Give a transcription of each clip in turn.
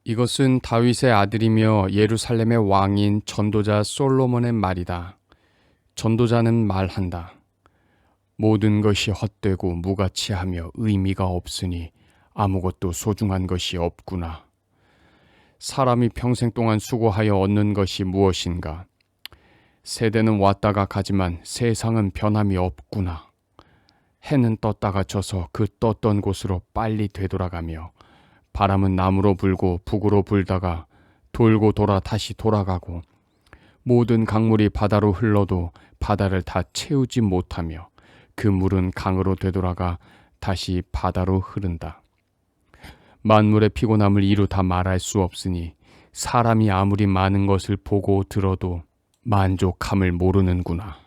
이것은 다윗의 아들이며 예루살렘의 왕인 전도자 솔로몬의 말이다. 전도자는 말한다. 모든 것이 헛되고 무가치하며 의미가 없으니 아무것도 소중한 것이 없구나. 사람이 평생 동안 수고하여 얻는 것이 무엇인가? 세대는 왔다가 가지만 세상은 변함이 없구나. 해는 떴다가 져서 그 떴던 곳으로 빨리 되돌아가며 바람은 남으로 불고 북으로 불다가 돌고 돌아 다시 돌아가고 모든 강물이 바다로 흘러도 바다를 다 채우지 못하며 그 물은 강으로 되돌아가 다시 바다로 흐른다. 만물의 피곤함을 이루 다 말할 수 없으니 사람이 아무리 많은 것을 보고 들어도 만족함을 모르는구나.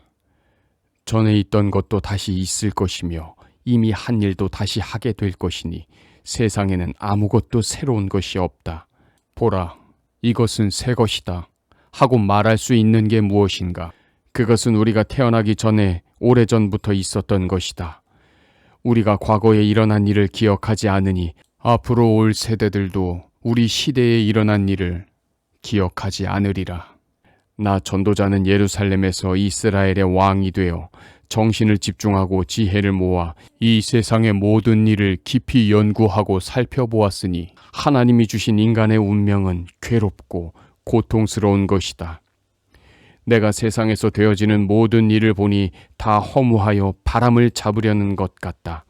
전에 있던 것도 다시 있을 것이며 이미 한 일도 다시 하게 될 것이니 세상에는 아무것도 새로운 것이 없다. 보라, 이것은 새 것이다 하고 말할 수 있는 게 무엇인가? 그것은 우리가 태어나기 전에 오래전부터 있었던 것이다. 우리가 과거에 일어난 일을 기억하지 않으니 앞으로 올 세대들도 우리 시대에 일어난 일을 기억하지 않으리라. 나 전도자는 예루살렘에서 이스라엘의 왕이 되어 정신을 집중하고 지혜를 모아 이 세상의 모든 일을 깊이 연구하고 살펴보았으니 하나님이 주신 인간의 운명은 괴롭고 고통스러운 것이다. 내가 세상에서 되어지는 모든 일을 보니 다 허무하여 바람을 잡으려는 것 같다.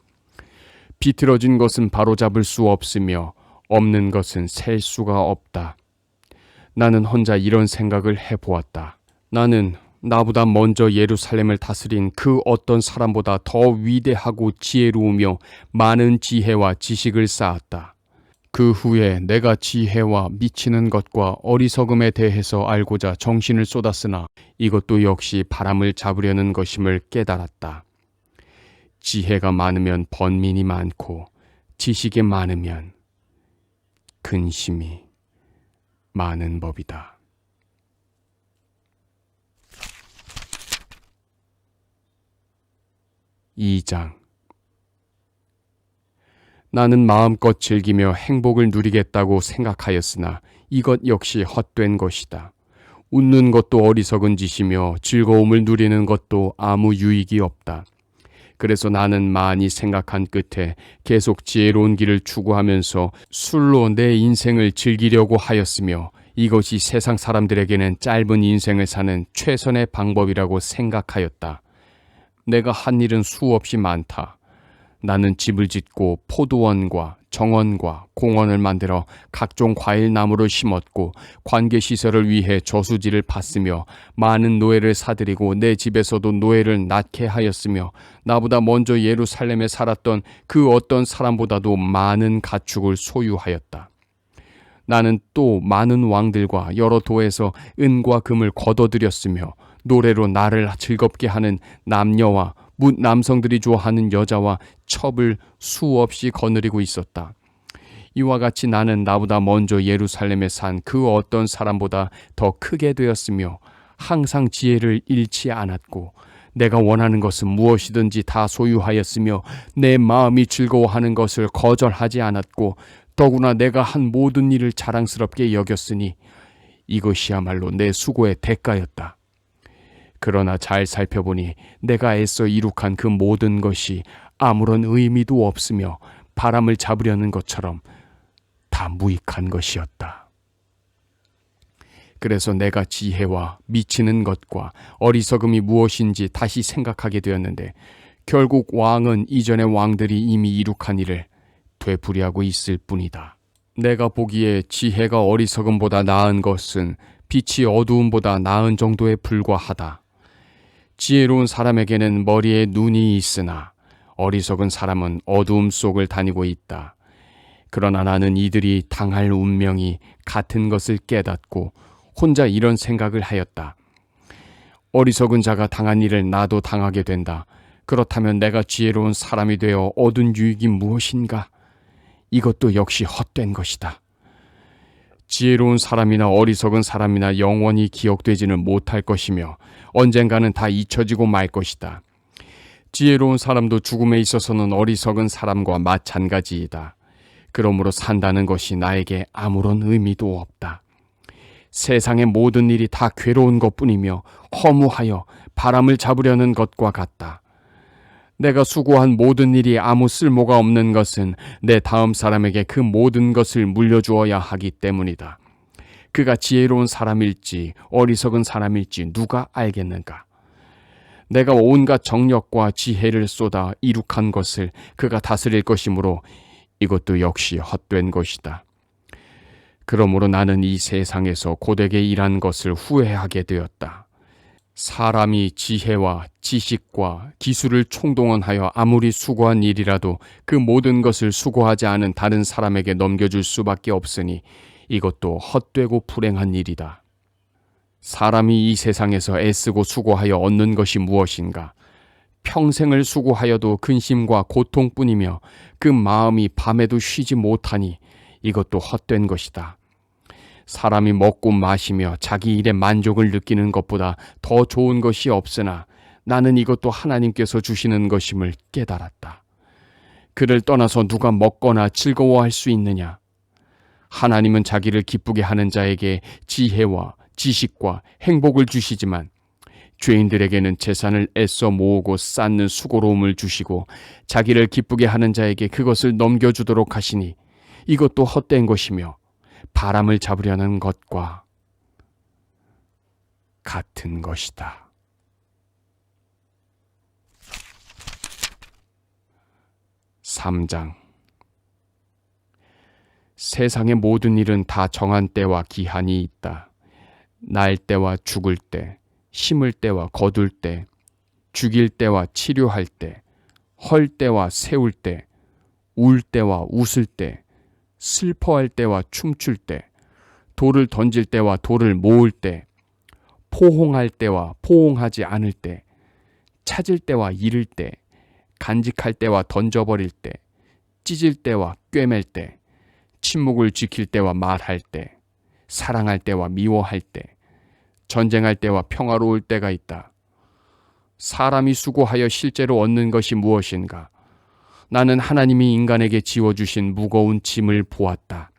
비틀어진 것은 바로잡을 수 없으며 없는 것은 셀 수가 없다. 나는 혼자 이런 생각을 해보았다. 나는 나보다 먼저 예루살렘을 다스린 그 어떤 사람보다 더 위대하고 지혜로우며 많은 지혜와 지식을 쌓았다. 그 후에 내가 지혜와 미치는 것과 어리석음에 대해서 알고자 정신을 쏟았으나 이것도 역시 바람을 잡으려는 것임을 깨달았다. 지혜가 많으면 번민이 많고 지식이 많으면 근심이 많은 법이다. (2장) 나는 마음껏 즐기며 행복을 누리겠다고 생각하였으나 이것 역시 헛된 것이다. 웃는 것도 어리석은 짓이며 즐거움을 누리는 것도 아무 유익이 없다. 그래서 나는 많이 생각한 끝에 계속 지혜로운 길을 추구하면서 술로 내 인생을 즐기려고 하였으며 이것이 세상 사람들에게는 짧은 인생을 사는 최선의 방법이라고 생각하였다. 내가 한 일은 수없이 많다. 나는 집을 짓고 포도원과 정원과 공원을 만들어 각종 과일나무를 심었고 관계시설을 위해 저수지를 팠으며 많은 노예를 사들이고 내 집에서도 노예를 낳게 하였으며 나보다 먼저 예루살렘에 살았던 그 어떤 사람보다도 많은 가축을 소유하였다. 나는 또 많은 왕들과 여러 도에서 은과 금을 거둬들였으며 노래로 나를 즐겁게 하는 남녀와 뭇 남성들이 좋아하는 여자와 첩을 수없이 거느리고 있었다. 이와 같이 나는 나보다 먼저 예루살렘에 산 그 어떤 사람보다 더 크게 되었으며 항상 지혜를 잃지 않았고 내가 원하는 것은 무엇이든지 다 소유하였으며 내 마음이 즐거워하는 것을 거절하지 않았고 더구나 내가 한 모든 일을 자랑스럽게 여겼으니 이것이야말로 내 수고의 대가였다. 그러나 잘 살펴보니 내가 애써 이룩한 그 모든 것이 아무런 의미도 없으며 바람을 잡으려는 것처럼 다 무익한 것이었다. 그래서 내가 지혜와 미치는 것과 어리석음이 무엇인지 다시 생각하게 되었는데 결국 왕은 이전의 왕들이 이미 이룩한 일을 되풀이하고 있을 뿐이다. 내가 보기에 지혜가 어리석음보다 나은 것은 빛이 어두움보다 나은 정도에 불과하다. 지혜로운 사람에게는 머리에 눈이 있으나 어리석은 사람은 어두움 속을 다니고 있다. 그러나 나는 이들이 당할 운명이 같은 것을 깨닫고 혼자 이런 생각을 하였다. 어리석은 자가 당한 일을 나도 당하게 된다. 그렇다면 내가 지혜로운 사람이 되어 얻은 유익이 무엇인가? 이것도 역시 헛된 것이다. 지혜로운 사람이나 어리석은 사람이나 영원히 기억되지는 못할 것이며 언젠가는 다 잊혀지고 말 것이다. 지혜로운 사람도 죽음에 있어서는 어리석은 사람과 마찬가지이다. 그러므로 산다는 것이 나에게 아무런 의미도 없다. 세상의 모든 일이 다 괴로운 것뿐이며 허무하여 바람을 잡으려는 것과 같다. 내가 수고한 모든 일이 아무 쓸모가 없는 것은 내 다음 사람에게 그 모든 것을 물려주어야 하기 때문이다. 그가 지혜로운 사람일지 어리석은 사람일지 누가 알겠는가? 내가 온갖 정력과 지혜를 쏟아 이룩한 것을 그가 다스릴 것이므로 이것도 역시 헛된 것이다. 그러므로 나는 이 세상에서 고되게 일한 것을 후회하게 되었다. 사람이 지혜와 지식과 기술을 총동원하여 아무리 수고한 일이라도 그 모든 것을 수고하지 않은 다른 사람에게 넘겨줄 수밖에 없으니 이것도 헛되고 불행한 일이다. 사람이 이 세상에서 애쓰고 수고하여 얻는 것이 무엇인가? 평생을 수고하여도 근심과 고통뿐이며 그 마음이 밤에도 쉬지 못하니 이것도 헛된 것이다. 사람이 먹고 마시며 자기 일에 만족을 느끼는 것보다 더 좋은 것이 없으나 나는 이것도 하나님께서 주시는 것임을 깨달았다. 그를 떠나서 누가 먹거나 즐거워할 수 있느냐? 하나님은 자기를 기쁘게 하는 자에게 지혜와 지식과 행복을 주시지만 죄인들에게는 재산을 애써 모으고 쌓는 수고로움을 주시고 자기를 기쁘게 하는 자에게 그것을 넘겨주도록 하시니 이것도 헛된 것이며 바람을 잡으려는 것과 같은 것이다. (3장) 세상의 모든 일은 다 정한 때와 기한이 있다. 날 때와 죽을 때, 심을 때와 거둘 때, 죽일 때와 치료할 때, 헐 때와 세울 때, 울 때와 웃을 때, 슬퍼할 때와 춤출 때, 돌을 던질 때와 돌을 모을 때, 포옹할 때와 포옹하지 않을 때, 찾을 때와 잃을 때, 간직할 때와 던져버릴 때, 찢을 때와 꿰맬 때, 침묵을 지킬 때와 말할 때, 사랑할 때와 미워할 때, 전쟁할 때와 평화로울 때가 있다. 사람이 수고하여 실제로 얻는 것이 무엇인가? 나는 하나님이 인간에게 지워주신 무거운 짐을 보았다.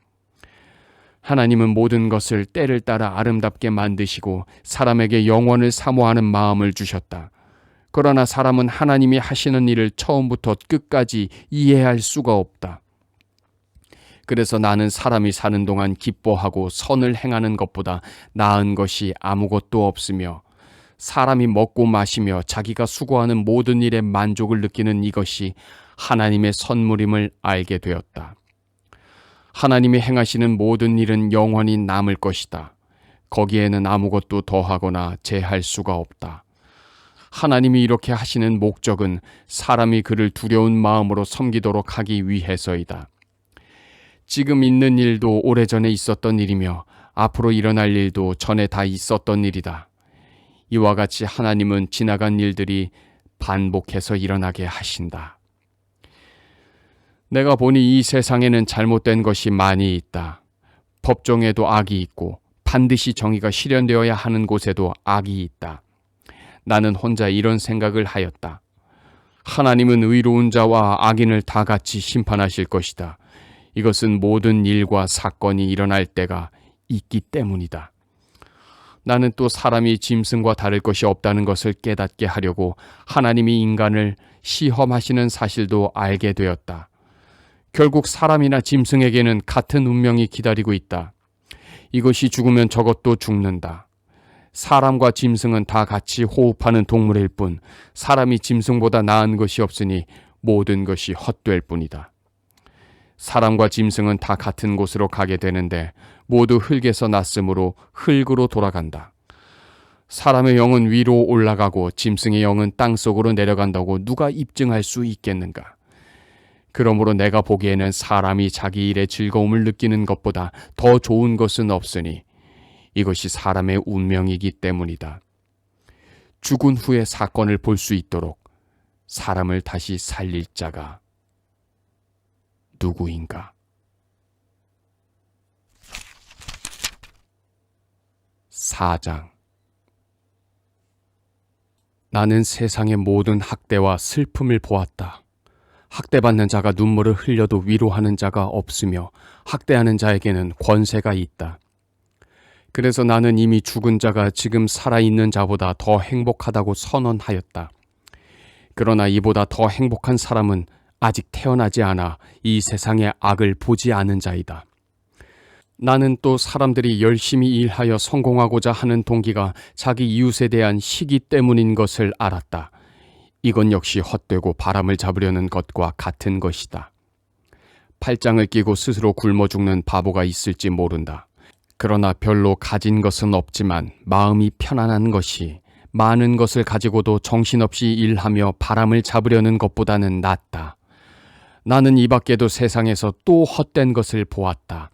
하나님은 모든 것을 때를 따라 아름답게 만드시고 사람에게 영원을 사모하는 마음을 주셨다. 그러나 사람은 하나님이 하시는 일을 처음부터 끝까지 이해할 수가 없다. 그래서 나는 사람이 사는 동안 기뻐하고 선을 행하는 것보다 나은 것이 아무것도 없으며 사람이 먹고 마시며 자기가 수고하는 모든 일에 만족을 느끼는 이것이 하나님의 선물임을 알게 되었다. 하나님이 행하시는 모든 일은 영원히 남을 것이다. 거기에는 아무것도 더하거나 제할 수가 없다. 하나님이 이렇게 하시는 목적은 사람이 그를 두려운 마음으로 섬기도록 하기 위해서이다. 지금 있는 일도 오래전에 있었던 일이며 앞으로 일어날 일도 전에 다 있었던 일이다. 이와 같이 하나님은 지나간 일들이 반복해서 일어나게 하신다. 내가 보니 이 세상에는 잘못된 것이 많이 있다. 법정에도 악이 있고 반드시 정의가 실현되어야 하는 곳에도 악이 있다. 나는 혼자 이런 생각을 하였다. 하나님은 의로운 자와 악인을 다 같이 심판하실 것이다. 이것은 모든 일과 사건이 일어날 때가 있기 때문이다. 나는 또 사람이 짐승과 다를 것이 없다는 것을 깨닫게 하려고 하나님이 인간을 시험하시는 사실도 알게 되었다. 결국 사람이나 짐승에게는 같은 운명이 기다리고 있다. 이것이 죽으면 저것도 죽는다. 사람과 짐승은 다 같이 호흡하는 동물일 뿐 사람이 짐승보다 나은 것이 없으니 모든 것이 헛될 뿐이다. 사람과 짐승은 다 같은 곳으로 가게 되는데 모두 흙에서 났으므로 흙으로 돌아간다. 사람의 영은 위로 올라가고 짐승의 영은 땅속으로 내려간다고 누가 입증할 수 있겠는가? 그러므로 내가 보기에는 사람이 자기 일에 즐거움을 느끼는 것보다 더 좋은 것은 없으니 이것이 사람의 운명이기 때문이다. 죽은 후에 사건을 볼 수 있도록 사람을 다시 살릴 자가 누구인가? 4장 나는 세상의 모든 학대와 슬픔을 보았다. 학대받는 자가 눈물을 흘려도 위로하는 자가 없으며 학대하는 자에게는 권세가 있다. 그래서 나는 이미 죽은 자가 지금 살아있는 자보다 더 행복하다고 선언하였다. 그러나 이보다 더 행복한 사람은 아직 태어나지 않아 이 세상의 악을 보지 않은 자이다. 나는 또 사람들이 열심히 일하여 성공하고자 하는 동기가 자기 이웃에 대한 시기 때문인 것을 알았다. 이건 역시 헛되고 바람을 잡으려는 것과 같은 것이다. 팔짱을 끼고 스스로 굶어 죽는 바보가 있을지 모른다. 그러나 별로 가진 것은 없지만 마음이 편안한 것이 많은 것을 가지고도 정신없이 일하며 바람을 잡으려는 것보다는 낫다. 나는 이 밖에도 세상에서 또 헛된 것을 보았다.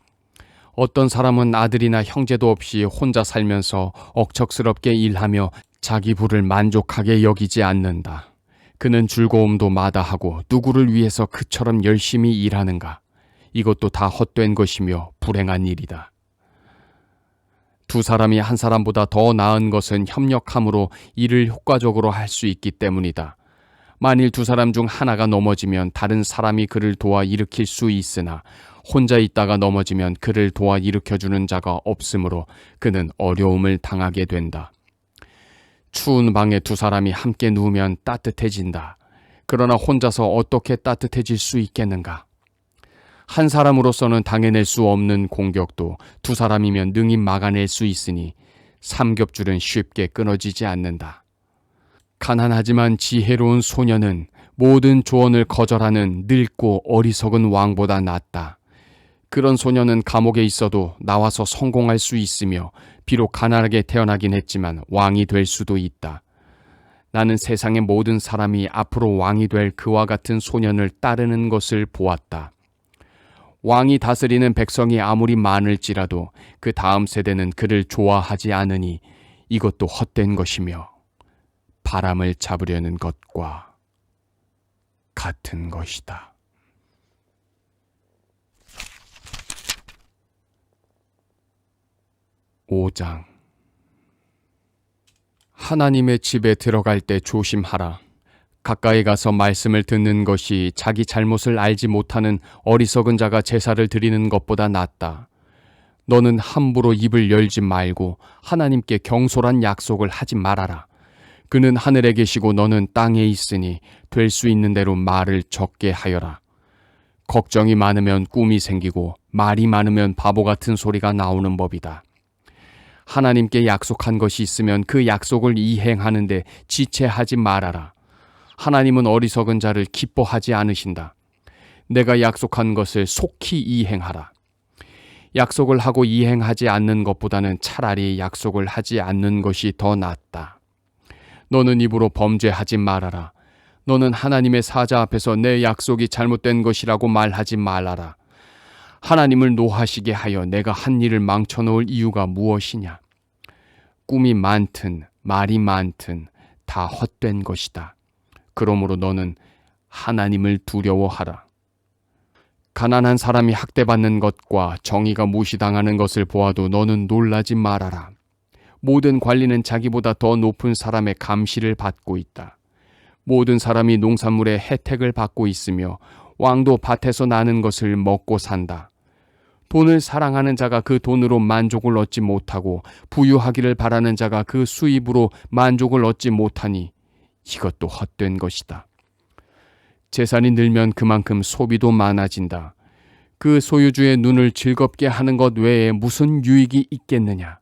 어떤 사람은 아들이나 형제도 없이 혼자 살면서 억척스럽게 일하며 자기 부를 만족하게 여기지 않는다. 그는 즐거움도 마다하고 누구를 위해서 그처럼 열심히 일하는가? 이것도 다 헛된 것이며 불행한 일이다. 두 사람이 한 사람보다 더 나은 것은 협력함으로 일을 효과적으로 할 수 있기 때문이다. 만일 두 사람 중 하나가 넘어지면 다른 사람이 그를 도와 일으킬 수 있으나 혼자 있다가 넘어지면 그를 도와 일으켜주는 자가 없으므로 그는 어려움을 당하게 된다. 추운 방에 두 사람이 함께 누우면 따뜻해진다. 그러나 혼자서 어떻게 따뜻해질 수 있겠는가? 한 사람으로서는 당해낼 수 없는 공격도 두 사람이면 능히 막아낼 수 있으니 삼겹줄은 쉽게 끊어지지 않는다. 가난하지만 지혜로운 소년은 모든 조언을 거절하는 늙고 어리석은 왕보다 낫다. 그런 소년은 감옥에 있어도 나와서 성공할 수 있으며 비록 가난하게 태어나긴 했지만 왕이 될 수도 있다. 나는 세상의 모든 사람이 앞으로 왕이 될 그와 같은 소년을 따르는 것을 보았다. 왕이 다스리는 백성이 아무리 많을지라도 그 다음 세대는 그를 좋아하지 않으니 이것도 헛된 것이며 바람을 잡으려는 것과 같은 것이다. (5장) 하나님의 집에 들어갈 때 조심하라. 가까이 가서 말씀을 듣는 것이 자기 잘못을 알지 못하는 어리석은 자가 제사를 드리는 것보다 낫다. 너는 함부로 입을 열지 말고 하나님께 경솔한 약속을 하지 말아라. 그는 하늘에 계시고 너는 땅에 있으니 될 수 있는 대로 말을 적게 하여라. 걱정이 많으면 꿈이 생기고 말이 많으면 바보 같은 소리가 나오는 법이다. 하나님께 약속한 것이 있으면 그 약속을 이행하는데 지체하지 말아라. 하나님은 어리석은 자를 기뻐하지 않으신다. 내가 약속한 것을 속히 이행하라. 약속을 하고 이행하지 않는 것보다는 차라리 약속을 하지 않는 것이 더 낫다. 너는 입으로 범죄하지 말아라. 너는 하나님의 사자 앞에서 내 약속이 잘못된 것이라고 말하지 말아라. 하나님을 노하시게 하여 내가 한 일을 망쳐놓을 이유가 무엇이냐? 꿈이 많든 말이 많든 다 헛된 것이다. 그러므로 너는 하나님을 두려워하라. 가난한 사람이 학대받는 것과 정의가 무시당하는 것을 보아도 너는 놀라지 말아라. 모든 관리는 자기보다 더 높은 사람의 감시를 받고 있다. 모든 사람이 농산물의 혜택을 받고 있으며 왕도 밭에서 나는 것을 먹고 산다. 돈을 사랑하는 자가 그 돈으로 만족을 얻지 못하고 부유하기를 바라는 자가 그 수입으로 만족을 얻지 못하니 이것도 헛된 것이다. 재산이 늘면 그만큼 소비도 많아진다. 그 소유주의 눈을 즐겁게 하는 것 외에 무슨 유익이 있겠느냐?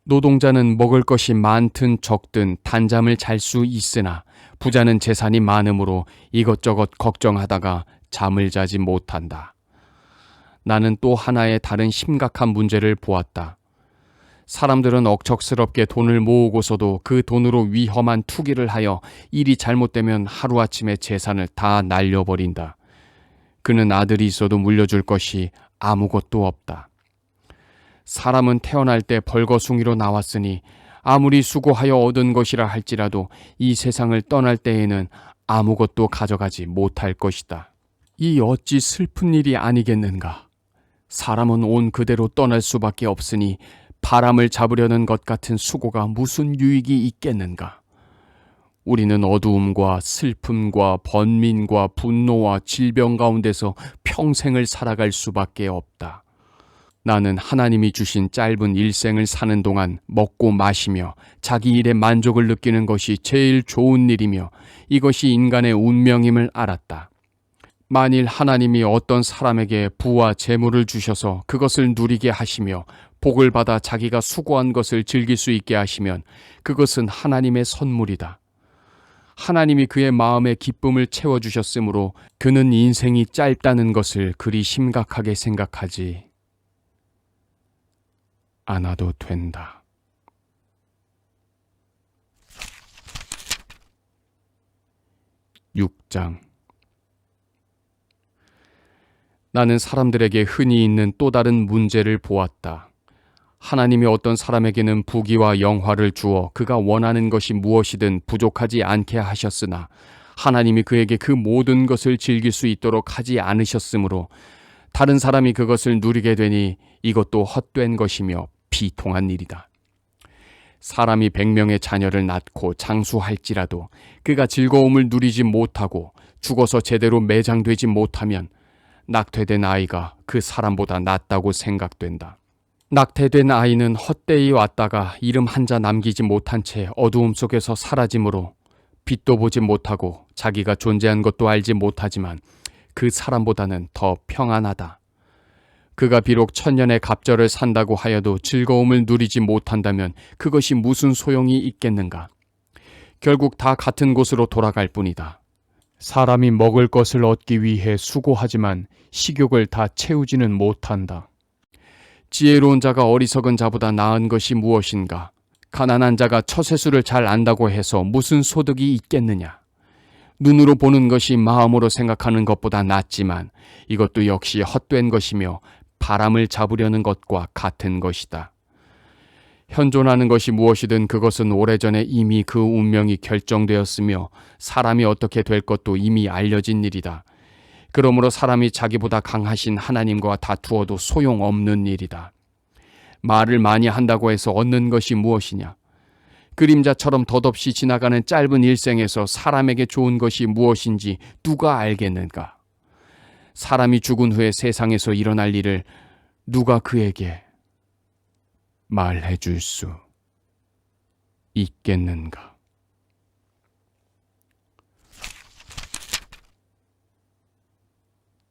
노동자는 먹을 것이 많든 적든 단잠을 잘 수 있으나 부자는 재산이 많으므로 이것저것 걱정하다가 잠을 자지 못한다. 나는 또 하나의 다른 심각한 문제를 보았다. 사람들은 억척스럽게 돈을 모으고서도 그 돈으로 위험한 투기를 하여 일이 잘못되면 하루아침에 재산을 다 날려버린다. 그는 아들이 있어도 물려줄 것이 아무것도 없다. 사람은 태어날 때 벌거숭이로 나왔으니 아무리 수고하여 얻은 것이라 할지라도 이 세상을 떠날 때에는 아무것도 가져가지 못할 것이다. 이 어찌 슬픈 일이 아니겠는가? 사람은 온 그대로 떠날 수밖에 없으니 바람을 잡으려는 것 같은 수고가 무슨 유익이 있겠는가? 우리는 어두움과 슬픔과 번민과 분노와 질병 가운데서 평생을 살아갈 수밖에 없다. 나는 하나님이 주신 짧은 일생을 사는 동안 먹고 마시며 자기 일에 만족을 느끼는 것이 제일 좋은 일이며 이것이 인간의 운명임을 알았다. 만일 하나님이 어떤 사람에게 부와 재물을 주셔서 그것을 누리게 하시며 복을 받아 자기가 수고한 것을 즐길 수 있게 하시면 그것은 하나님의 선물이다. 하나님이 그의 마음에 기쁨을 채워주셨으므로 그는 인생이 짧다는 것을 그리 심각하게 생각하지 않아도 된다. 6장. 나는 사람들에게 흔히 있는 또 다른 문제를 보았다. 하나님이 어떤 사람에게는 부귀와 영화를 주어 그가 원하는 것이 무엇이든 부족하지 않게 하셨으나 하나님이 그에게 그 모든 것을 즐길 수 있도록 하지 않으셨으므로 다른 사람이 그것을 누리게 되니 이것도 헛된 것이며 비통한 일이다. 사람이 100명의 자녀를 낳고 장수할지라도 그가 즐거움을 누리지 못하고 죽어서 제대로 매장되지 못하면 낙태된 아이가 그 사람보다 낫다고 생각된다. 낙태된 아이는 헛되이 왔다가 이름 한자 남기지 못한 채 어두움 속에서 사라지므로 빛도 보지 못하고 자기가 존재한 것도 알지 못하지만 그 사람보다는 더 평안하다. 그가 비록 1000년의 갑절을 산다고 하여도 즐거움을 누리지 못한다면 그것이 무슨 소용이 있겠는가? 결국 다 같은 곳으로 돌아갈 뿐이다. 사람이 먹을 것을 얻기 위해 수고하지만 식욕을 다 채우지는 못한다. 지혜로운 자가 어리석은 자보다 나은 것이 무엇인가? 가난한 자가 처세술을 잘 안다고 해서 무슨 소득이 있겠느냐? 눈으로 보는 것이 마음으로 생각하는 것보다 낫지만 이것도 역시 헛된 것이며 바람을 잡으려는 것과 같은 것이다. 현존하는 것이 무엇이든 그것은 오래전에 이미 그 운명이 결정되었으며 사람이 어떻게 될 것도 이미 알려진 일이다. 그러므로 사람이 자기보다 강하신 하나님과 다투어도 소용없는 일이다. 말을 많이 한다고 해서 얻는 것이 무엇이냐? 그림자처럼 덧없이 지나가는 짧은 일생에서 사람에게 좋은 것이 무엇인지 누가 알겠는가? 사람이 죽은 후에 세상에서 일어날 일을 누가 그에게 말해 줄 수 있겠는가?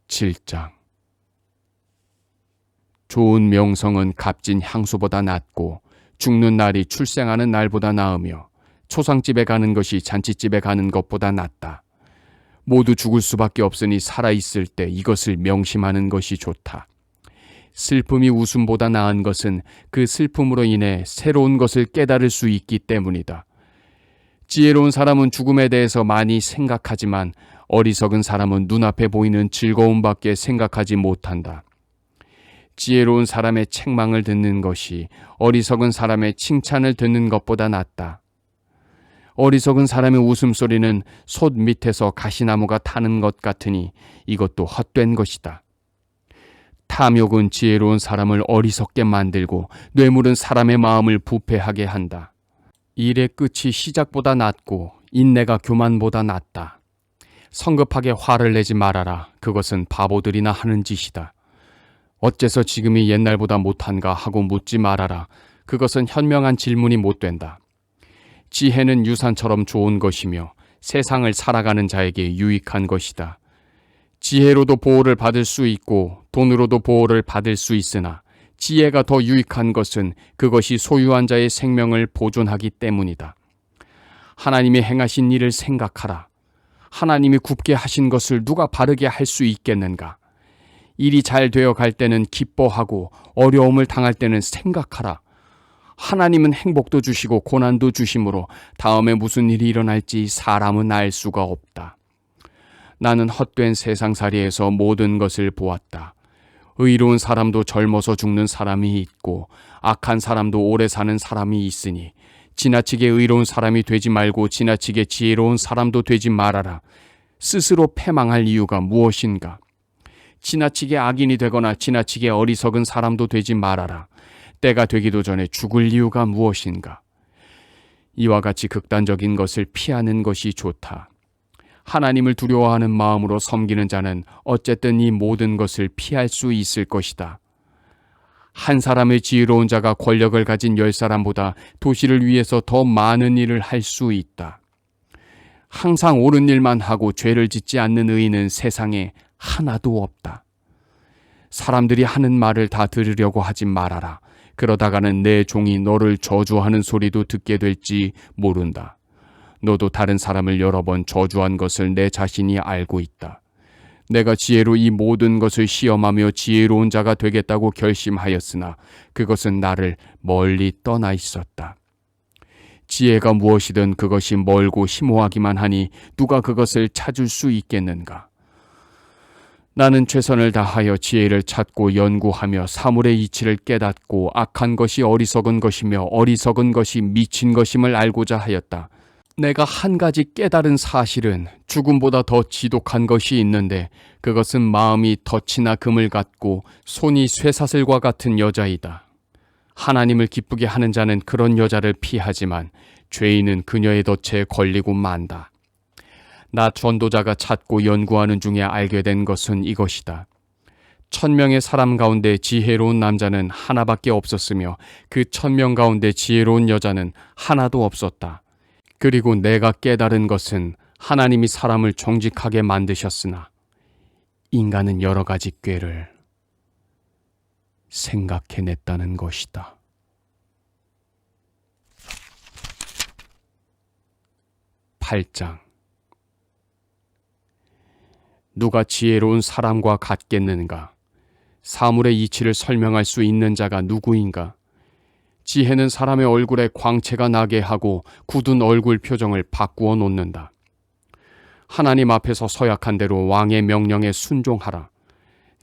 (7장) 좋은 명성은 값진 향수보다 낫고 죽는 날이 출생하는 날보다 나으며 초상집에 가는 것이 잔치집에 가는 것보다 낫다. 모두 죽을 수밖에 없으니 살아있을 때 이것을 명심하는 것이 좋다. 슬픔이 웃음보다 나은 것은 그 슬픔으로 인해 새로운 것을 깨달을 수 있기 때문이다. 지혜로운 사람은 죽음에 대해서 많이 생각하지만 어리석은 사람은 눈앞에 보이는 즐거움밖에 생각하지 못한다. 지혜로운 사람의 책망을 듣는 것이 어리석은 사람의 칭찬을 듣는 것보다 낫다. 어리석은 사람의 웃음소리는 솥 밑에서 가시나무가 타는 것 같으니 이것도 헛된 것이다. 탐욕은 지혜로운 사람을 어리석게 만들고 뇌물은 사람의 마음을 부패하게 한다. 일의 끝이 시작보다 낫고 인내가 교만보다 낫다. 성급하게 화를 내지 말아라. 그것은 바보들이나 하는 짓이다. 어째서 지금이 옛날보다 못한가 하고 묻지 말아라. 그것은 현명한 질문이 못 된다. 지혜는 유산처럼 좋은 것이며 세상을 살아가는 자에게 유익한 것이다. 지혜로도 보호를 받을 수 있고 돈으로도 보호를 받을 수 있으나 지혜가 더 유익한 것은 그것이 소유한 자의 생명을 보존하기 때문이다. 하나님이 행하신 일을 생각하라. 하나님이 굽게 하신 것을 누가 바르게 할 수 있겠는가? 일이 잘 되어 갈 때는 기뻐하고 어려움을 당할 때는 생각하라. 하나님은 행복도 주시고 고난도 주심으로 다음에 무슨 일이 일어날지 사람은 알 수가 없다. 나는 헛된 세상살이에서 모든 것을 보았다. 의로운 사람도 젊어서 죽는 사람이 있고 악한 사람도 오래 사는 사람이 있으니 지나치게 의로운 사람이 되지 말고 지나치게 지혜로운 사람도 되지 말아라. 스스로 패망할 이유가 무엇인가? 지나치게 악인이 되거나 지나치게 어리석은 사람도 되지 말아라. 때가 되기도 전에 죽을 이유가 무엇인가? 이와 같이 극단적인 것을 피하는 것이 좋다. 하나님을 두려워하는 마음으로 섬기는 자는 어쨌든 이 모든 것을 피할 수 있을 것이다. 한 사람의 지혜로운 자가 권력을 가진 10사람보다 도시를 위해서 더 많은 일을 할 수 있다. 항상 옳은 일만 하고 죄를 짓지 않는 의인은 세상에 하나도 없다. 사람들이 하는 말을 다 들으려고 하지 말아라. 그러다가는 내 종이 너를 저주하는 소리도 듣게 될지 모른다. 너도 다른 사람을 여러 번 저주한 것을 내 자신이 알고 있다. 내가 지혜로 이 모든 것을 시험하며 지혜로운 자가 되겠다고 결심하였으나 그것은 나를 멀리 떠나 있었다. 지혜가 무엇이든 그것이 멀고 심오하기만 하니 누가 그것을 찾을 수 있겠는가? 나는 최선을 다하여 지혜를 찾고 연구하며 사물의 이치를 깨닫고 악한 것이 어리석은 것이며 어리석은 것이 미친 것임을 알고자 하였다. 내가 한 가지 깨달은 사실은 죽음보다 더 지독한 것이 있는데 그것은 마음이 덫이나 금을 갖고 손이 쇠사슬과 같은 여자이다. 하나님을 기쁘게 하는 자는 그런 여자를 피하지만 죄인은 그녀의 덫에 걸리고 만다. 나 전도자가 찾고 연구하는 중에 알게 된 것은 이것이다. 1000명의 사람 가운데 지혜로운 남자는 하나밖에 없었으며 그 1000명 가운데 지혜로운 여자는 하나도 없었다. 그리고 내가 깨달은 것은 하나님이 사람을 정직하게 만드셨으나 인간은 여러 가지 꾀를 생각해냈다는 것이다. 8장. 누가 지혜로운 사람과 같겠는가? 사물의 이치를 설명할 수 있는 자가 누구인가? 지혜는 사람의 얼굴에 광채가 나게 하고 굳은 얼굴 표정을 바꾸어 놓는다. 하나님 앞에서 서약한 대로 왕의 명령에 순종하라.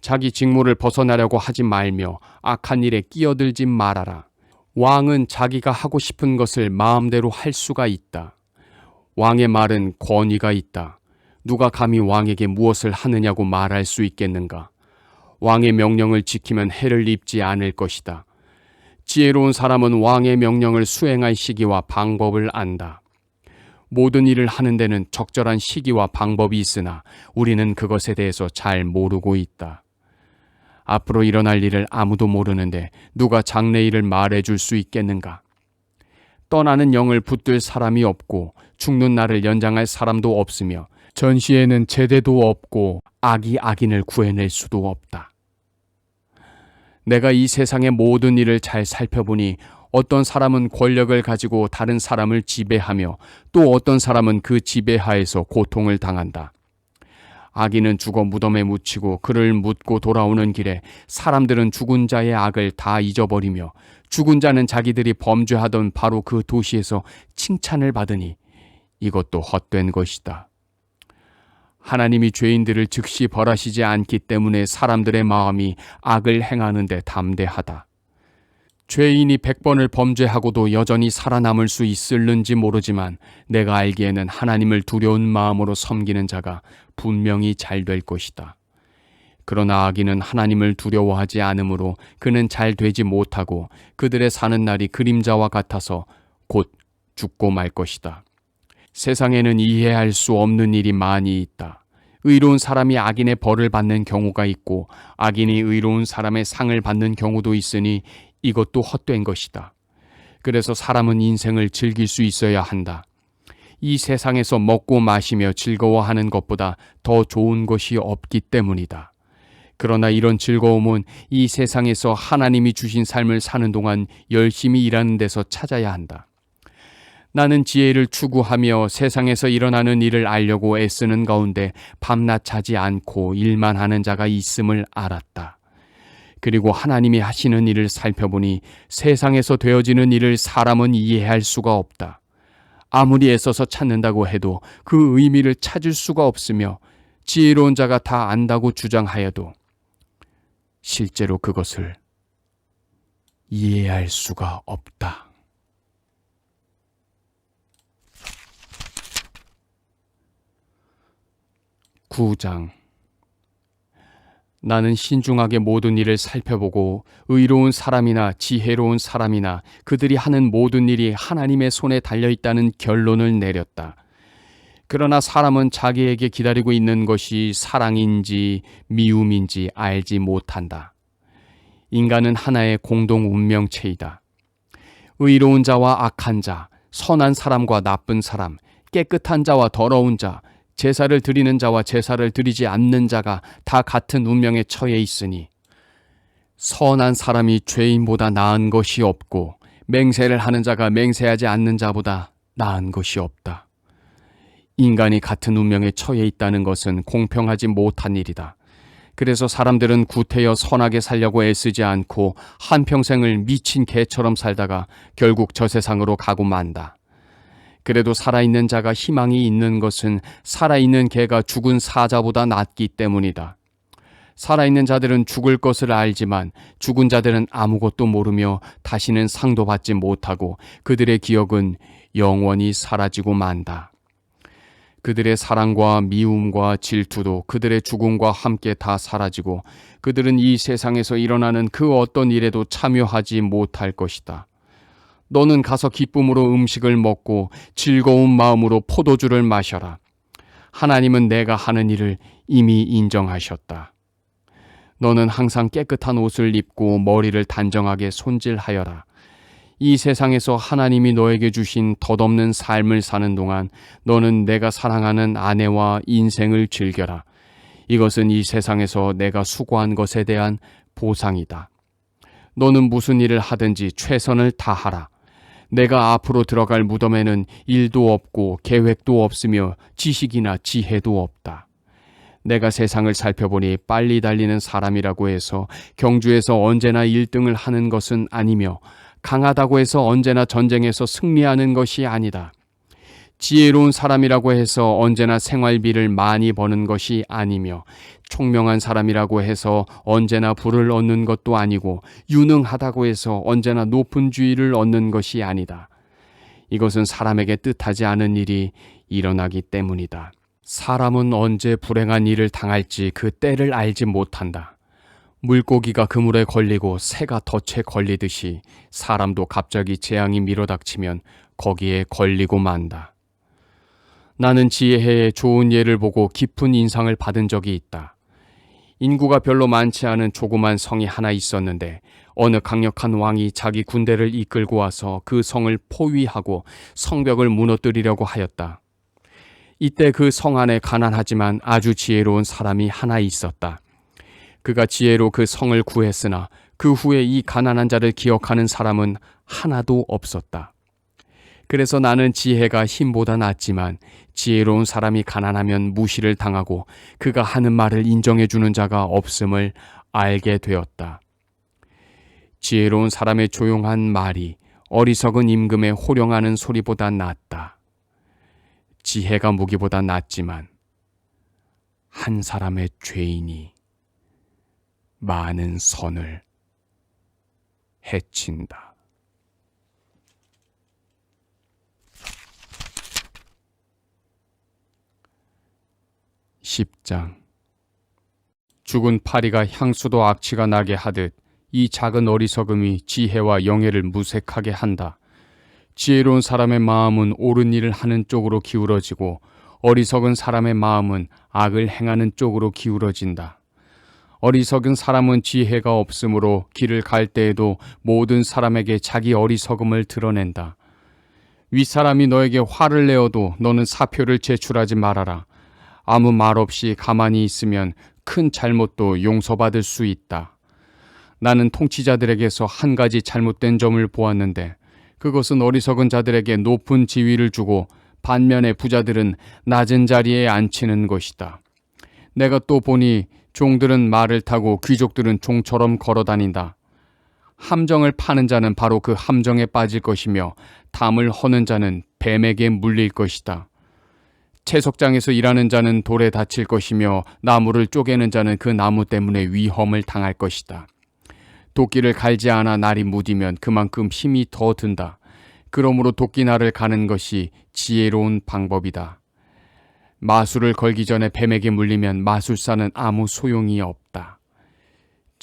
자기 직무를 벗어나려고 하지 말며 악한 일에 끼어들지 말아라. 왕은 자기가 하고 싶은 것을 마음대로 할 수가 있다. 왕의 말은 권위가 있다. 누가 감히 왕에게 무엇을 하느냐고 말할 수 있겠는가? 왕의 명령을 지키면 해를 입지 않을 것이다. 지혜로운 사람은 왕의 명령을 수행할 시기와 방법을 안다. 모든 일을 하는 데는 적절한 시기와 방법이 있으나 우리는 그것에 대해서 잘 모르고 있다. 앞으로 일어날 일을 아무도 모르는데 누가 장래일을 말해줄 수 있겠는가? 떠나는 영을 붙들 사람이 없고 죽는 날을 연장할 사람도 없으며 전시에는 제대도 없고 악이 악인을 구해낼 수도 없다. 내가 이 세상의 모든 일을 잘 살펴보니 어떤 사람은 권력을 가지고 다른 사람을 지배하며 또 어떤 사람은 그 지배하에서 고통을 당한다. 악인은 죽어 무덤에 묻히고 그를 묻고 돌아오는 길에 사람들은 죽은 자의 악을 다 잊어버리며 죽은 자는 자기들이 범죄하던 바로 그 도시에서 칭찬을 받으니 이것도 헛된 것이다. 하나님이 죄인들을 즉시 벌하시지 않기 때문에 사람들의 마음이 악을 행하는 데 담대하다. 죄인이 100번을 범죄하고도 여전히 살아남을 수 있을는지 모르지만 내가 알기에는 하나님을 두려운 마음으로 섬기는 자가 분명히 잘 될 것이다. 그러나 악인은 하나님을 두려워하지 않으므로 그는 잘 되지 못하고 그들의 사는 날이 그림자와 같아서 곧 죽고 말 것이다. 세상에는 이해할 수 없는 일이 많이 있다. 의로운 사람이 악인의 벌을 받는 경우가 있고 악인이 의로운 사람의 상을 받는 경우도 있으니 이것도 헛된 것이다. 그래서 사람은 인생을 즐길 수 있어야 한다. 이 세상에서 먹고 마시며 즐거워하는 것보다 더 좋은 것이 없기 때문이다. 그러나 이런 즐거움은 이 세상에서 하나님이 주신 삶을 사는 동안 열심히 일하는 데서 찾아야 한다. 나는 지혜를 추구하며 세상에서 일어나는 일을 알려고 애쓰는 가운데 밤낮 자지 않고 일만 하는 자가 있음을 알았다. 그리고 하나님이 하시는 일을 살펴보니 세상에서 되어지는 일을 사람은 이해할 수가 없다. 아무리 애써서 찾는다고 해도 그 의미를 찾을 수가 없으며 지혜로운 자가 다 안다고 주장하여도 실제로 그것을 이해할 수가 없다. 9장. 나는 신중하게 모든 일을 살펴보고 의로운 사람이나 지혜로운 사람이나 그들이 하는 모든 일이 하나님의 손에 달려있다는 결론을 내렸다. 그러나 사람은 자기에게 기다리고 있는 것이 사랑인지 미움인지 알지 못한다. 인간은 하나의 공동 운명체이다. 의로운 자와 악한 자, 선한 사람과 나쁜 사람, 깨끗한 자와 더러운 자, 제사를 드리는 자와 제사를 드리지 않는 자가 다 같은 운명에 처해 있으니 선한 사람이 죄인보다 나은 것이 없고 맹세를 하는 자가 맹세하지 않는 자보다 나은 것이 없다. 인간이 같은 운명에 처해 있다는 것은 공평하지 못한 일이다. 그래서 사람들은 구태여 선하게 살려고 애쓰지 않고 한평생을 미친 개처럼 살다가 결국 저 세상으로 가고 만다. 그래도 살아있는 자가 희망이 있는 것은 살아있는 개가 죽은 사자보다 낫기 때문이다. 살아있는 자들은 죽을 것을 알지만 죽은 자들은 아무것도 모르며 다시는 상도 받지 못하고 그들의 기억은 영원히 사라지고 만다. 그들의 사랑과 미움과 질투도 그들의 죽음과 함께 다 사라지고 그들은 이 세상에서 일어나는 그 어떤 일에도 참여하지 못할 것이다. 너는 가서 기쁨으로 음식을 먹고 즐거운 마음으로 포도주를 마셔라. 하나님은 내가 하는 일을 이미 인정하셨다. 너는 항상 깨끗한 옷을 입고 머리를 단정하게 손질하여라. 이 세상에서 하나님이 너에게 주신 덧없는 삶을 사는 동안 너는 내가 사랑하는 아내와 인생을 즐겨라. 이것은 이 세상에서 내가 수고한 것에 대한 보상이다. 너는 무슨 일을 하든지 최선을 다하라. 내가 앞으로 들어갈 무덤에는 일도 없고 계획도 없으며 지식이나 지혜도 없다. 내가 세상을 살펴보니 빨리 달리는 사람이라고 해서 경주에서 언제나 1등을 하는 것은 아니며 강하다고 해서 언제나 전쟁에서 승리하는 것이 아니다. 지혜로운 사람이라고 해서 언제나 생활비를 많이 버는 것이 아니며 총명한 사람이라고 해서 언제나 부를 얻는 것도 아니고 유능하다고 해서 언제나 높은 주의를 얻는 것이 아니다. 이것은 사람에게 뜻하지 않은 일이 일어나기 때문이다. 사람은 언제 불행한 일을 당할지 그 때를 알지 못한다. 물고기가 그물에 걸리고 새가 덫에 걸리듯이 사람도 갑자기 재앙이 밀어닥치면 거기에 걸리고 만다. 나는 지혜의 좋은 예를 보고 깊은 인상을 받은 적이 있다. 인구가 별로 많지 않은 조그만 성이 하나 있었는데 어느 강력한 왕이 자기 군대를 이끌고 와서 그 성을 포위하고 성벽을 무너뜨리려고 하였다. 이때 그 성 안에 가난하지만 아주 지혜로운 사람이 하나 있었다. 그가 지혜로 그 성을 구했으나 그 후에 이 가난한 자를 기억하는 사람은 하나도 없었다. 그래서 나는 지혜가 힘보다 낫지만 지혜로운 사람이 가난하면 무시를 당하고 그가 하는 말을 인정해주는 자가 없음을 알게 되었다. 지혜로운 사람의 조용한 말이 어리석은 임금의 호령하는 소리보다 낫다. 지혜가 무기보다 낫지만 한 사람의 죄인이 많은 선을 해친다. 10장. 죽은 파리가 향수도 악취가 나게 하듯 이 작은 어리석음이 지혜와 영예를 무색하게 한다. 지혜로운 사람의 마음은 옳은 일을 하는 쪽으로 기울어지고 어리석은 사람의 마음은 악을 행하는 쪽으로 기울어진다. 어리석은 사람은 지혜가 없으므로 길을 갈 때에도 모든 사람에게 자기 어리석음을 드러낸다. 윗사람이 너에게 화를 내어도 너는 사표를 제출하지 말아라. 아무 말 없이 가만히 있으면 큰 잘못도 용서받을 수 있다. 나는 통치자들에게서 한 가지 잘못된 점을 보았는데 그것은 어리석은 자들에게 높은 지위를 주고 반면에 부자들은 낮은 자리에 앉히는 것이다. 내가 또 보니 종들은 말을 타고 귀족들은 종처럼 걸어다닌다. 함정을 파는 자는 바로 그 함정에 빠질 것이며 담을 허는 자는 뱀에게 물릴 것이다. 채석장에서 일하는 자는 돌에 다칠 것이며 나무를 쪼개는 자는 그 나무 때문에 위험을 당할 것이다. 도끼를 갈지 않아 날이 무디면 그만큼 힘이 더 든다. 그러므로 도끼날을 가는 것이 지혜로운 방법이다. 마술을 걸기 전에 뱀에게 물리면 마술사는 아무 소용이 없다.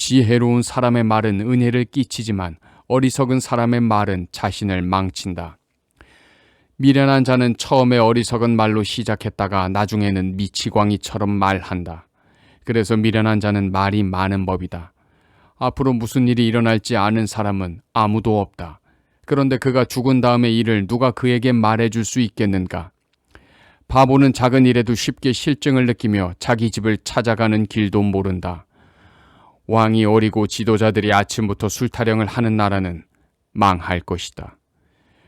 지혜로운 사람의 말은 은혜를 끼치지만 어리석은 사람의 말은 자신을 망친다. 미련한 자는 처음에 어리석은 말로 시작했다가 나중에는 미치광이처럼 말한다. 그래서 미련한 자는 말이 많은 법이다. 앞으로 무슨 일이 일어날지 아는 사람은 아무도 없다. 그런데 그가 죽은 다음의 일을 누가 그에게 말해줄 수 있겠는가? 바보는 작은 일에도 쉽게 실증을 느끼며 자기 집을 찾아가는 길도 모른다. 왕이 어리고 지도자들이 아침부터 술타령을 하는 나라는 망할 것이다.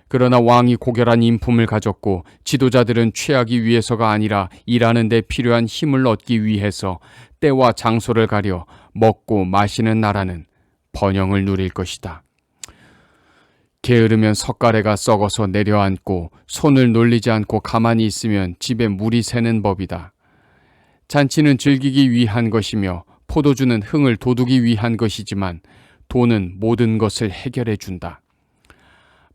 그러나 왕이 고결한 인품을 가졌고 지도자들은 취하기 위해서가 아니라 일하는 데 필요한 힘을 얻기 위해서 때와 장소를 가려 먹고 마시는 나라는 번영을 누릴 것이다. 게으르면 석가래가 썩어서 내려앉고 손을 놀리지 않고 가만히 있으면 집에 물이 새는 법이다. 잔치는 즐기기 위한 것이며 포도주는 흥을 돋우기 위한 것이지만 돈은 모든 것을 해결해 준다.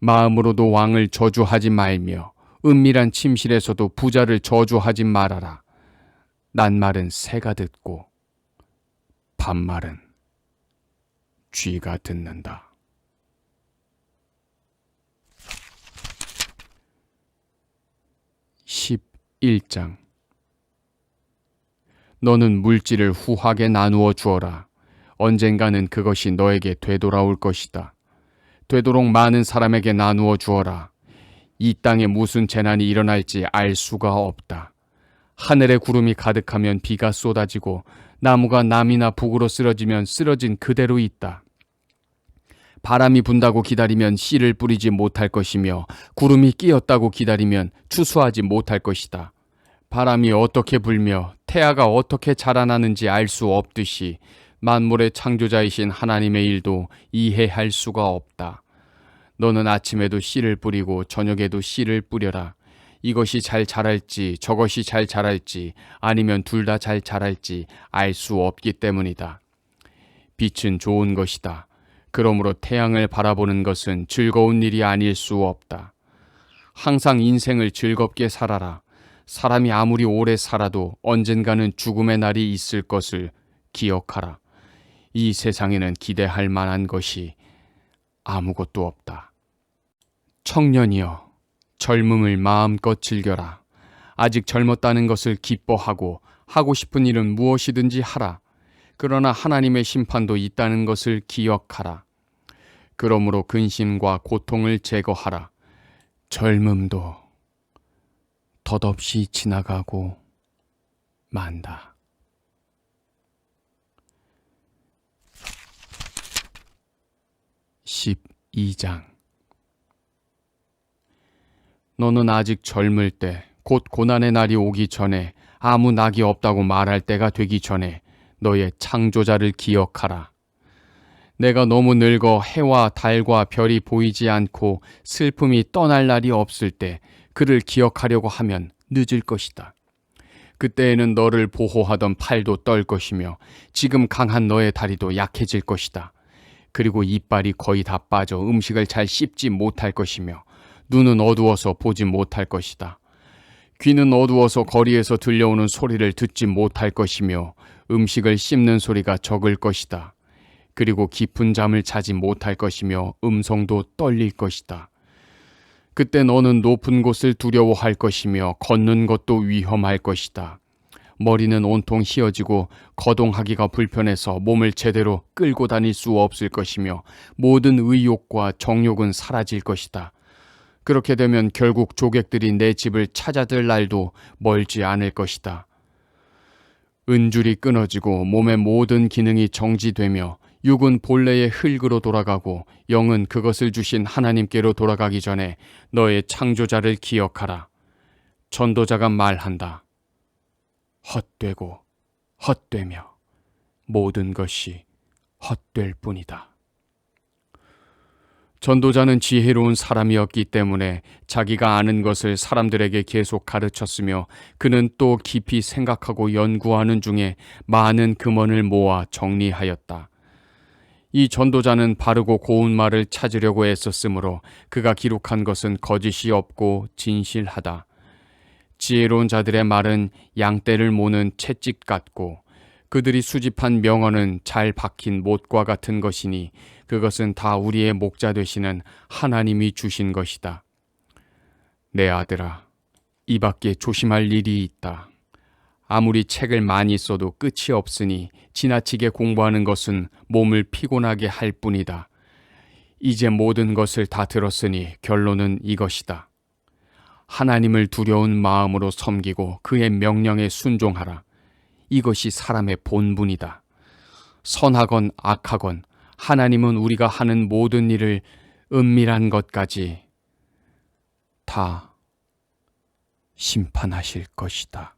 마음으로도 왕을 저주하지 말며 은밀한 침실에서도 부자를 저주하지 말아라. 낱말은 새가 듣고 반말은 쥐가 듣는다. (11장) 너는 물질을 후하게 나누어 주어라. 언젠가는 그것이 너에게 되돌아올 것이다. 되도록 많은 사람에게 나누어 주어라. 이 땅에 무슨 재난이 일어날지 알 수가 없다. 하늘에 구름이 가득하면 비가 쏟아지고 나무가 남이나 북으로 쓰러지면 쓰러진 그대로 있다. 바람이 분다고 기다리면 씨를 뿌리지 못할 것이며 구름이 끼었다고 기다리면 추수하지 못할 것이다. 바람이 어떻게 불며 태아가 어떻게 자라나는지 알 수 없듯이 만물의 창조자이신 하나님의 일도 이해할 수가 없다. 너는 아침에도 씨를 뿌리고 저녁에도 씨를 뿌려라. 이것이 잘 자랄지 저것이 잘 자랄지 아니면 둘 다 잘 자랄지 알 수 없기 때문이다. 빛은 좋은 것이다. 그러므로 태양을 바라보는 것은 즐거운 일이 아닐 수 없다. 항상 인생을 즐겁게 살아라. 사람이 아무리 오래 살아도 언젠가는 죽음의 날이 있을 것을 기억하라. 이 세상에는 기대할 만한 것이 아무것도 없다. 청년이여, 젊음을 마음껏 즐겨라. 아직 젊었다는 것을 기뻐하고 하고 싶은 일은 무엇이든지 하라. 그러나 하나님의 심판도 있다는 것을 기억하라. 그러므로 근심과 고통을 제거하라. 젊음도 덧없이 지나가고 만다. (12장) 너는 아직 젊을 때, 곧 고난의 날이 오기 전에, 아무 낙이 없다고 말할 때가 되기 전에 너의 창조자를 기억하라. 내가 너무 늙어 해와 달과 별이 보이지 않고 슬픔이 떠날 날이 없을 때 그를 기억하려고 하면 늦을 것이다. 그때에는 너를 보호하던 팔도 떨 것이며 지금 강한 너의 다리도 약해질 것이다. 그리고 이빨이 거의 다 빠져 음식을 잘 씹지 못할 것이며 눈은 어두워서 보지 못할 것이다. 귀는 어두워서 거리에서 들려오는 소리를 듣지 못할 것이며 음식을 씹는 소리가 적을 것이다. 그리고 깊은 잠을 자지 못할 것이며 음성도 떨릴 것이다. 그때 너는 높은 곳을 두려워할 것이며 걷는 것도 위험할 것이다. 머리는 온통 휘어지고 거동하기가 불편해서 몸을 제대로 끌고 다닐 수 없을 것이며 모든 의욕과 정욕은 사라질 것이다. 그렇게 되면 결국 조객들이 내 집을 찾아들 날도 멀지 않을 것이다. 은줄이 끊어지고 몸의 모든 기능이 정지되며 육은 본래의 흙으로 돌아가고 영은 그것을 주신 하나님께로 돌아가기 전에 너의 창조자를 기억하라. 전도자가 말한다. 헛되고 헛되며 모든 것이 헛될 뿐이다. 전도자는 지혜로운 사람이었기 때문에 자기가 아는 것을 사람들에게 계속 가르쳤으며 그는 또 깊이 생각하고 연구하는 중에 많은 금원을 모아 정리하였다. 이 전도자는 바르고 고운 말을 찾으려고 애썼으므로 그가 기록한 것은 거짓이 없고 진실하다. 지혜로운 자들의 말은 양떼를 모는 채찍 같고 그들이 수집한 명언은 잘 박힌 못과 같은 것이니 그것은 다 우리의 목자 되시는 하나님이 주신 것이다. 내 아들아, 이 밖에 조심할 일이 있다. 아무리 책을 많이 써도 끝이 없으니 지나치게 공부하는 것은 몸을 피곤하게 할 뿐이다. 이제 모든 것을 다 들었으니 결론은 이것이다. 하나님을 두려운 마음으로 섬기고 그의 명령에 순종하라. 이것이 사람의 본분이다. 선하건 악하건 하나님은 우리가 하는 모든 일을 은밀한 것까지 다 심판하실 것이다.